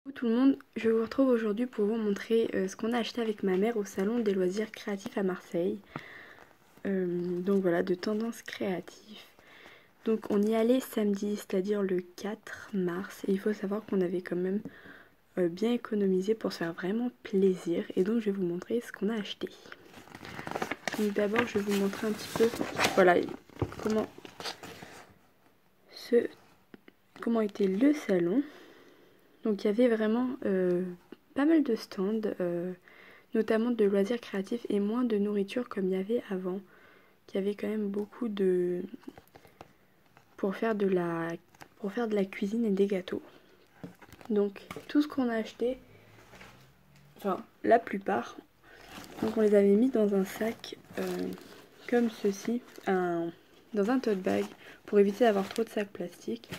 Coucou tout le monde, je vous retrouve aujourd'hui pour vous montrer ce qu'on a acheté avec ma mère au salon des loisirs créatifs à Marseille. Donc voilà, de tendance créative. Donc on y allait samedi, c'est-à-dire le 4 mars. Et il faut savoir qu'on avait quand même bien économisé pour se faire vraiment plaisir. Et donc je vais vous montrer ce qu'on a acheté. Donc d'abord je vais vous montrer un petit peu, voilà, comment était le salon. Donc il y avait vraiment pas mal de stands, notamment de loisirs créatifs et moins de nourriture comme il y avait avant. Il y avait quand même beaucoup de... pour faire de la cuisine et des gâteaux. Donc tout ce qu'on a acheté, enfin la plupart, donc on les avait mis dans un sac comme ceci, dans un tote bag pour éviter d'avoir trop de sacs plastiques.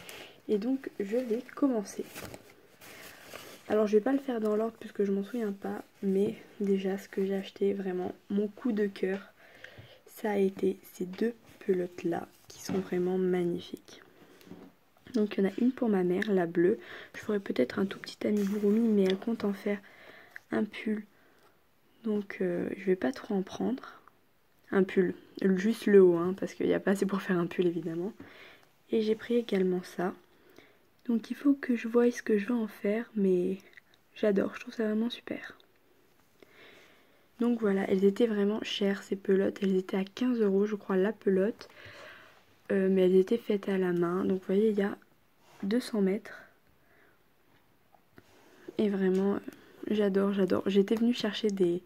Et donc je vais commencer. Alors je vais pas le faire dans l'ordre puisque je m'en souviens pas, mais déjà ce que j'ai acheté, vraiment mon coup de cœur, ça a été ces deux pelotes là qui sont vraiment magnifiques. Donc il y en a une pour ma mère, la bleue. Je ferai peut-être un tout petit amigurumi, mais elle compte en faire un pull. Donc je vais pas trop en prendre. Un pull, juste le haut, hein, parce qu'il n'y a pas assez pour faire un pull évidemment. Et j'ai pris également ça. Donc il faut que je voie ce que je veux en faire, mais j'adore, je trouve ça vraiment super. Donc voilà, elles étaient vraiment chères ces pelotes, elles étaient à 15 € je crois la pelote. Mais elles étaient faites à la main, donc vous voyez il y a 200 mètres. Et vraiment, j'adore. J'étais venue chercher des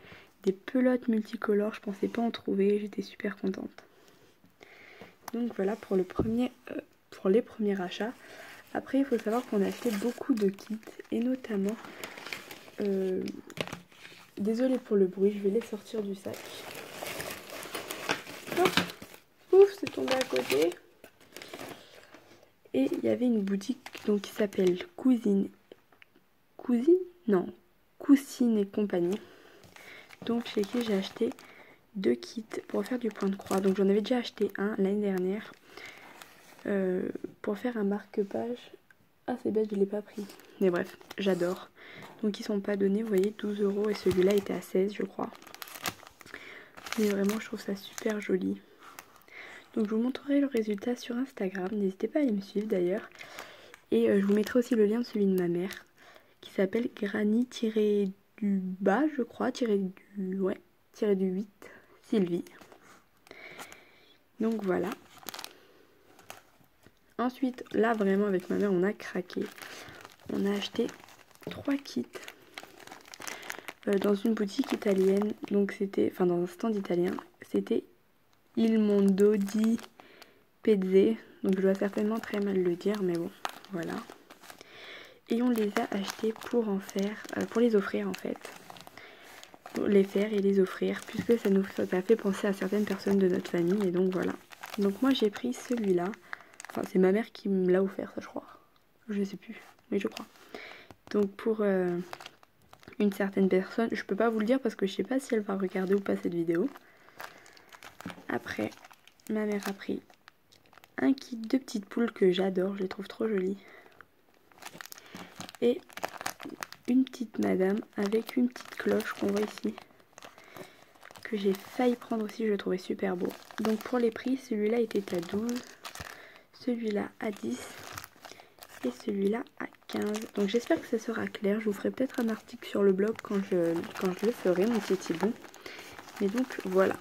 pelotes multicolores, je pensais pas en trouver, j'étais super contente. Donc voilà pour les premiers achats. Après il faut savoir qu'on a acheté beaucoup de kits et notamment, désolée pour le bruit, je vais les sortir du sac. Hop, ouf, c'est tombé à côté. Et il y avait une boutique donc qui s'appelle Cousine et compagnie. Donc chez qui j'ai acheté 2 kits pour faire du point de croix. Donc j'en avais déjà acheté un l'année dernière pour faire un marque-page. Ah c'est bête, je l'ai pas pris. Mais bref, j'adore. Donc ils sont pas donnés, vous voyez, 12 € et celui-là était à 16 je crois. Mais vraiment je trouve ça super joli. Donc je vous montrerai le résultat sur Instagram, n'hésitez pas à aller me suivre d'ailleurs. Et je vous mettrai aussi le lien de celui de ma mère qui s'appelle Granny-du-bas je crois, -du 8 Sylvie. Donc voilà. Ensuite, là vraiment avec ma mère on a craqué. On a acheté 3 kits dans une boutique italienne. Donc c'était, enfin dans un stand italien. C'était Il Mondo di Pezze. Donc je dois certainement très mal le dire, mais bon, voilà. Et on les a achetés pour en faire, pour les offrir en fait. Pour les faire et les offrir, puisque ça a fait penser à certaines personnes de notre famille. Et donc voilà. Donc moi j'ai pris celui-là. Enfin c'est ma mère qui me l'a offert ça je crois. Je sais plus, mais je crois. Donc pour une certaine personne, je peux pas vous le dire parce que je sais pas si elle va regarder ou pas cette vidéo. Après, ma mère a pris un kit de petites poules que j'adore, je les trouve trop jolies. Et une petite madame avec une petite cloche qu'on voit ici. Que j'ai failli prendre aussi, je le trouvais super beau. Donc pour les prix, celui-là était à 12, celui-là à 10 et celui-là à 15. Donc j'espère que ça sera clair. Je vous ferai peut-être un article sur le blog quand je le ferai, mon petit bon. Mais donc voilà.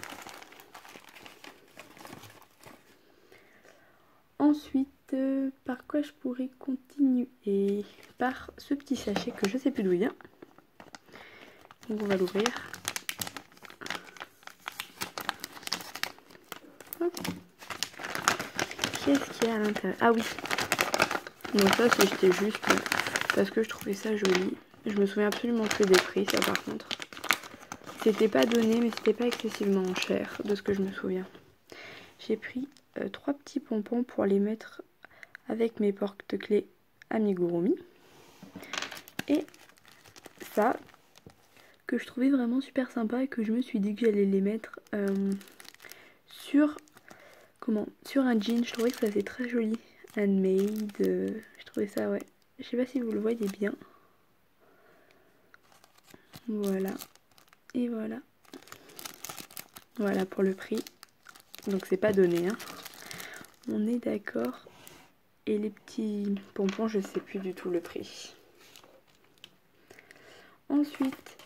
Ensuite, par quoi je pourrais continuer? Par ce petit sachet que je sais plus d'où il vient. Donc on va l'ouvrir. Qu'est-ce qu'il y a à l'intérieur? Ah oui. Donc ça c'était juste parce que je trouvais ça joli. Je me souviens absolument plus des prix, ça par contre. C'était pas donné mais c'était pas excessivement cher de ce que je me souviens. J'ai pris 3 petits pompons pour les mettre avec mes porte-clés amigurumi. Et ça, que je trouvais vraiment super sympa et que je me suis dit que j'allais les mettre sur un jean. Je trouvais que ça faisait très joli. Handmade, je trouvais ça, ouais. Je sais pas si vous le voyez bien. Voilà. Et voilà. Voilà pour le prix. Donc c'est pas donné, hein. On est d'accord. Et les petits pompons, je sais plus du tout le prix. Ensuite,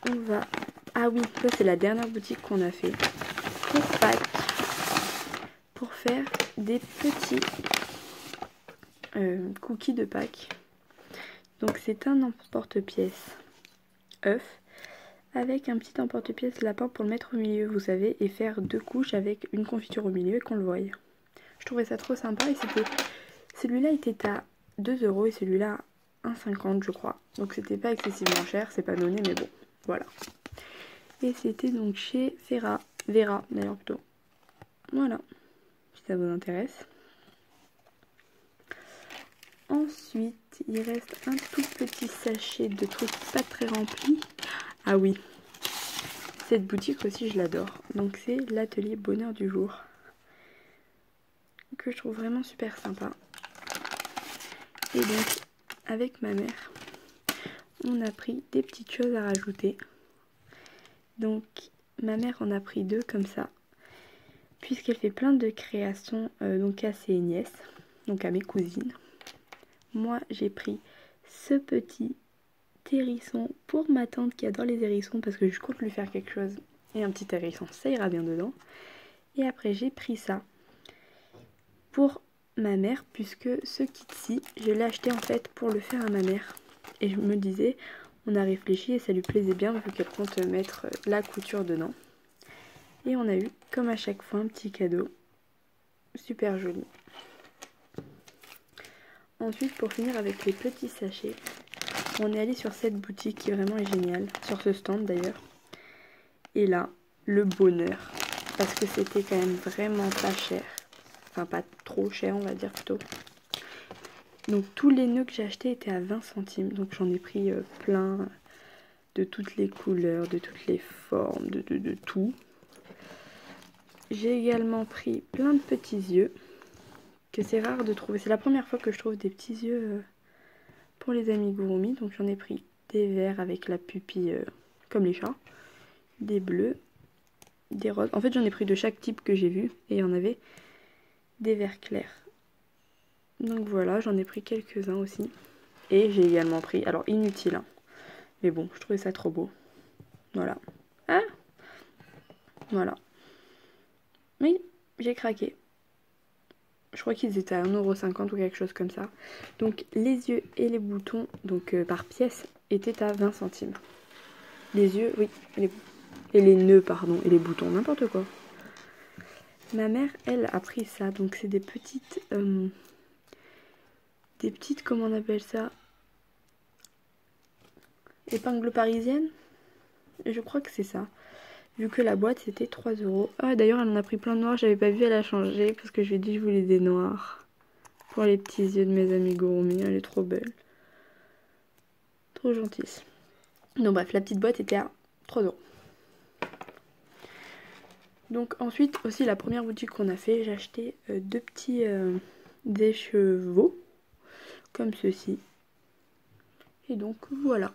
on va... Ah oui, ça c'est la dernière boutique qu'on a fait. Pour Pâques. Pour faire des petits cookies de Pâques. Donc c'est un emporte-pièce œuf avec un petit emporte-pièce lapin pour le mettre au milieu, vous savez, et faire 2 couches avec une confiture au milieu et qu'on le voie. Je trouvais ça trop sympa et celui-là était à 2 € et celui-là à 1,50 je crois. Donc c'était pas excessivement cher, c'est pas donné mais bon, voilà. Et c'était donc chez Vera d'ailleurs plutôt. Voilà, si ça vous intéresse. Ensuite, il reste un tout petit sachet de trucs pas très remplis. Ah oui, cette boutique aussi je l'adore. Donc c'est l'atelier bonheur du jour. Que je trouve vraiment super sympa. Et donc, avec ma mère, on a pris des petites choses à rajouter. Donc, ma mère en a pris 2 comme ça. Puisqu'elle fait plein de créations donc à ses nièces, donc à mes cousines. Moi, j'ai pris ce petit hérisson pour ma tante qui adore les hérissons parce que je compte lui faire quelque chose. Et un petit hérisson, ça ira bien dedans. Et après, j'ai pris ça pour ma mère puisque ce kit-ci, je l'ai acheté en fait pour le faire à ma mère. Et je me disais, on a réfléchi et ça lui plaisait bien vu qu'elle compte mettre la couture dedans. Et on a eu, comme à chaque fois, un petit cadeau super joli. Ensuite, pour finir avec les petits sachets, on est allé sur cette boutique qui vraiment est géniale, sur ce stand d'ailleurs. Et là, le bonheur, parce que c'était quand même vraiment pas cher. Enfin, pas trop cher, on va dire plutôt. Donc tous les nœuds que j'ai achetés étaient à 20 centimes. Donc j'en ai pris plein de toutes les couleurs, de toutes les formes, de tout. J'ai également pris plein de petits yeux, que c'est rare de trouver. C'est la première fois que je trouve des petits yeux pour les amigurumi. Donc j'en ai pris des verts avec la pupille comme les chats, des bleus, des roses. En fait j'en ai pris de chaque type que j'ai vu et il y en avait des verts clairs. Donc voilà, j'en ai pris quelques-uns aussi. Et j'ai également pris, alors inutile, hein, mais bon, je trouvais ça trop beau. Voilà. Ah, voilà. Oui, j'ai craqué. Je crois qu'ils étaient à 1,50 € ou quelque chose comme ça. Donc les yeux et les boutons, donc par pièce, étaient à 20 centimes. Les yeux, oui, et les nœuds, pardon, et les boutons, n'importe quoi. Ma mère, elle, a pris ça. Donc c'est des petites, comment on appelle ça? Épingles parisiennes? Je crois que c'est ça. Vu que la boîte c'était 3 €. Ah d'ailleurs elle en a pris plein de noirs, j'avais pas vu, elle a changé parce que je lui ai dit que je voulais des noirs. Pour les petits yeux de mes amigurumi, elle est trop belle. Trop gentille. Donc bref, la petite boîte était à 3 €. Donc ensuite aussi la première boutique qu'on a fait, j'ai acheté 2 petits écheveaux comme ceci. Et donc voilà.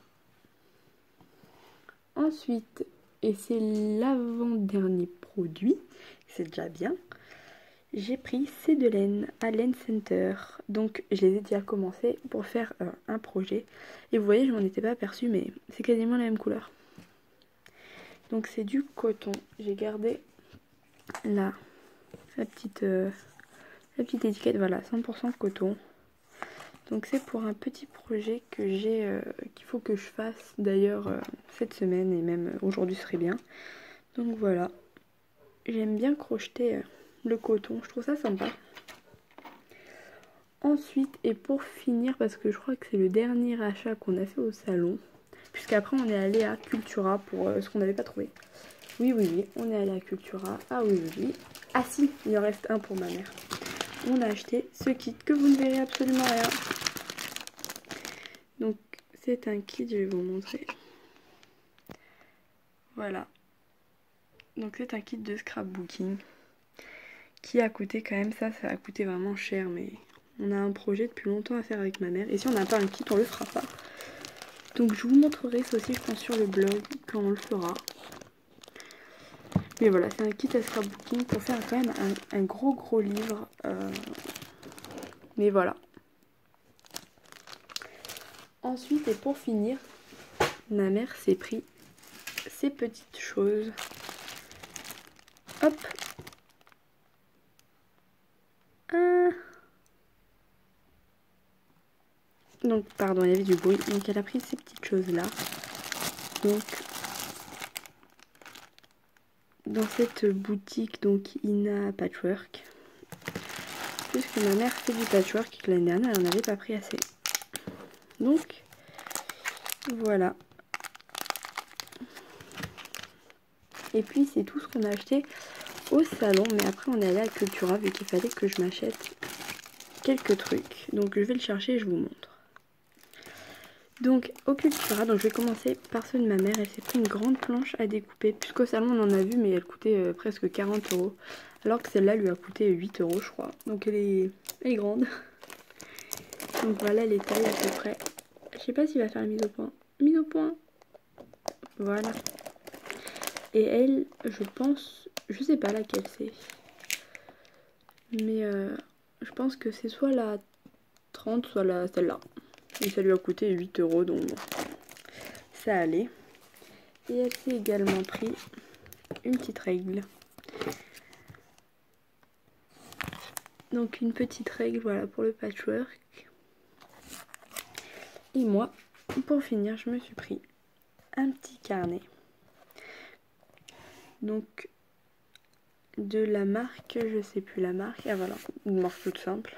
Ensuite, et c'est l'avant-dernier produit, c'est déjà bien, j'ai pris ces de laine à Laine Center. Donc je les ai déjà commencé pour faire un projet. Et vous voyez, je m'en étais pas aperçue, mais c'est quasiment la même couleur. Donc c'est du coton. J'ai gardé la petite étiquette, voilà, 100% coton. Donc c'est pour un petit projet que j'ai, qu'il faut que je fasse d'ailleurs cette semaine et même aujourd'hui serait bien. Donc voilà, j'aime bien crocheter le coton, je trouve ça sympa. Ensuite, et pour finir, parce que je crois que c'est le dernier achat qu'on a fait au salon, puisqu'après on est allé à Cultura pour ce qu'on n'avait pas trouvé. Oui, on est allé à Cultura. Ah oui. Ah si, il en reste un pour ma mère. On a acheté ce kit que vous ne verrez absolument rien. Donc c'est un kit, je vais vous montrer. Voilà. Donc c'est un kit de scrapbooking qui a coûté quand même, ça a coûté vraiment cher, mais on a un projet depuis longtemps à faire avec ma mère. Et si on n'a pas un kit, on le fera pas. Donc je vous montrerai ça aussi je pense sur le blog quand on le fera. Mais voilà, c'est un kit à scrapbooking pour faire quand même un gros livre. Mais voilà. Ensuite et pour finir, ma mère s'est pris ces petites choses. Hop. Donc pardon, il y avait du bruit. Donc elle a pris ces petites choses là. Donc dans cette boutique donc Ina Patchwork. Puisque ma mère fait du patchwork et que l'année dernière elle n'en avait pas pris assez. Donc voilà. Et puis c'est tout ce qu'on a acheté au salon. Mais après on est allé à Cultura vu qu'il fallait que je m'achète quelques trucs. Donc je vais le chercher et je vous montre. Donc au Cultura, donc je vais commencer par ceux de ma mère. Elle s'est pris une grande planche à découper. Puisqu'au salon on en a vu mais elle coûtait presque 40 €. Alors que celle-là lui a coûté 8 € je crois. Donc elle est grande. Donc voilà les tailles à peu près. Je sais pas s'il va faire la mise au point. Mise au point. Voilà. Et elle, je pense, je sais pas laquelle c'est. Mais je pense que c'est soit la 30, soit celle-là. Et ça lui a coûté 8 € donc bon, ça allait. Et elle s'est également pris une petite règle. Donc une petite règle, voilà, pour le patchwork. Et moi, pour finir, je me suis pris un petit carnet. Donc de la marque, je sais plus la marque. Ah voilà, une marque toute simple.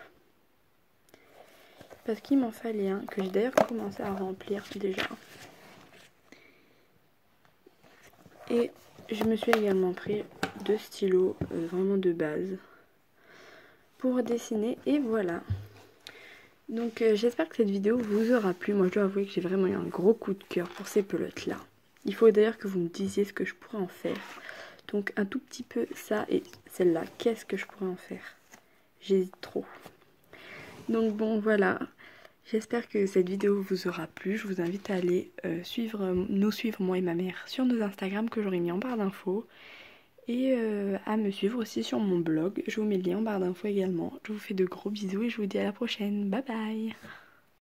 Parce qu'il m'en fallait un, que j'ai d'ailleurs commencé à remplir déjà. Et je me suis également pris 2 stylos vraiment de base pour dessiner. Et voilà. Donc j'espère que cette vidéo vous aura plu. Moi je dois avouer que j'ai vraiment eu un gros coup de cœur pour ces pelotes là. Il faut d'ailleurs que vous me disiez ce que je pourrais en faire. Donc un tout petit peu ça et celle-là. Qu'est-ce que je pourrais en faire? J'hésite trop. Donc bon voilà. J'espère que cette vidéo vous aura plu. Je vous invite à aller nous suivre moi et ma mère sur nos Instagram que j'aurai mis en barre d'infos. Et à me suivre aussi sur mon blog. Je vous mets le lien en barre d'infos également. Je vous fais de gros bisous et je vous dis à la prochaine. Bye bye!